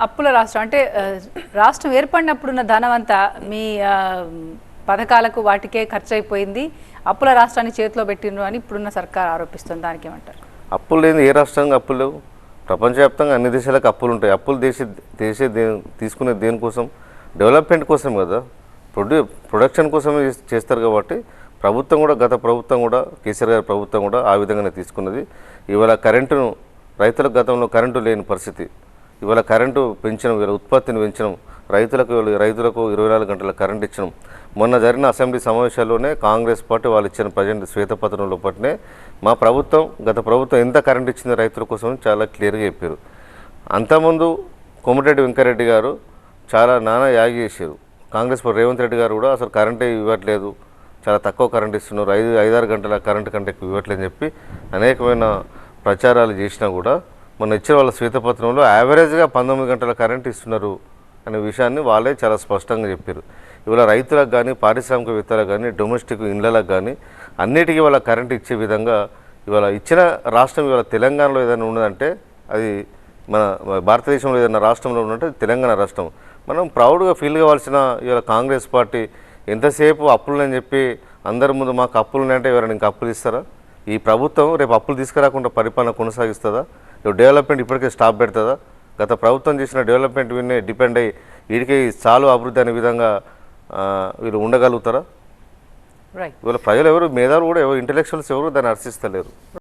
అప్పుల రాష్ట్రం అంటే రాష్ట్రం ఏర్పడినప్పుడున్న ధనం అంతా మీ పథకాలకు వాటికే ఖర్చు అయిపోయింది, అప్పుల రాష్ట్రాన్ని చేతిలో పెట్టిండ్రు అని ఇప్పుడున్న సర్కార్ ఆరోపిస్తుంది. దానికి ఏమంటారు? అప్పులు లేని ఏ రాష్ట్రంగా అప్పులు లేవు? ప్రపంచవ్యాప్తంగా అన్ని దేశాలకు అప్పులు ఉంటాయి. అప్పులు తీసుకునే దేనికోసం? డెవలప్మెంట్ కోసం కదా, ప్రొడక్షన్ కోసమే చేస్తారు. కాబట్టి ప్రభుత్వం కూడా, గత ప్రభుత్వం కూడా, కేసీఆర్ గారి ప్రభుత్వం కూడా ఆ విధంగానే తీసుకున్నది. ఇవాళ కరెంటును రైతులకు, గతంలో కరెంటు లేని పరిస్థితి, ఇవాళ కరెంటు పెంచడం, ఇవాళ ఉత్పత్తిని పెంచడం, రైతులకు 24 గంటల కరెంట్ ఇచ్చడం. మొన్న జరిగిన అసెంబ్లీ సమావేశాల్లోనే కాంగ్రెస్ పార్టీ వాళ్ళు ఇచ్చిన ప్రజెంట్ శ్వేతపత్రంలో పట్టినే మా ప్రభుత్వం, గత ప్రభుత్వం ఎంత కరెంట్ ఇచ్చిందో రైతుల కోసం చాలా క్లియర్గా చెప్పారు. అంతకుముందు కోమటిరెడ్డి వెంకరెడ్డి గారు చాలా నానా యాగి చేశారు. కాంగ్రెస్ పార్టీ రేవంత్ రెడ్డి గారు కూడా అసలు కరెంటే ఇవ్వట్లేదు, చాలా తక్కువ కరెంట్ ఇస్తున్నారు, 5-6 గంటల కరెంటు కంటే ఎక్కువ ఇవ్వట్లేదని చెప్పి అనేకమైన ప్రచారాలు చేసినా కూడా మొన్న ఇచ్చిన వాళ్ళ శ్వేతపత్రంలో యావరేజ్గా 19 గంటల కరెంట్ ఇస్తున్నారు అనే విషయాన్ని వాళ్ళే చాలా స్పష్టంగా చెప్పారు. ఇవాళ రైతులకు కానీ, పారిశ్రామికవేత్తలకు కానీ, డొమెస్టిక్ ఇండ్లకు కానీ అన్నిటికీ వాళ్ళ కరెంట్ ఇచ్చే విధంగా ఇవాళ ఇచ్చిన రాష్ట్రం ఇవాళ తెలంగాణలో ఏదైనా ఉన్నదంటే అది మన భారతదేశంలో ఏదైనా రాష్ట్రంలో ఉన్నట్టే తెలంగాణ రాష్ట్రం. మనం ప్రౌడ్గా ఫీల్ కావాల్సిన ఇవాళ కాంగ్రెస్ పార్టీ ఎంతసేపు అప్పులని చెప్పి అందరి ముందు మాకు అప్పులు ఉన్నాయంటే ఎవరైనా ఇంకా అప్పులు ఇస్తారా? ఈ ప్రభుత్వం రేపు అప్పులు తీసుకురాకుండా పరిపాలన కొనసాగిస్తుందా? డెవలప్మెంట్ ఇప్పటికే స్టాప్ పెడుతుందా? గత ప్రభుత్వం చేసిన డెవలప్మెంట్ విన్నే డిపెండ్ అయ్యి వీడికి చాలు అభివృద్ధి అనే విధంగా వీళ్ళు ఉండగలుగుతారా? ఇవాళ ప్రజలు ఎవరు, మేధావులు కూడా ఎవరు, ఇంటలెక్చువల్స్ ఎవరు దాన్ని హర్షిస్తలేరు.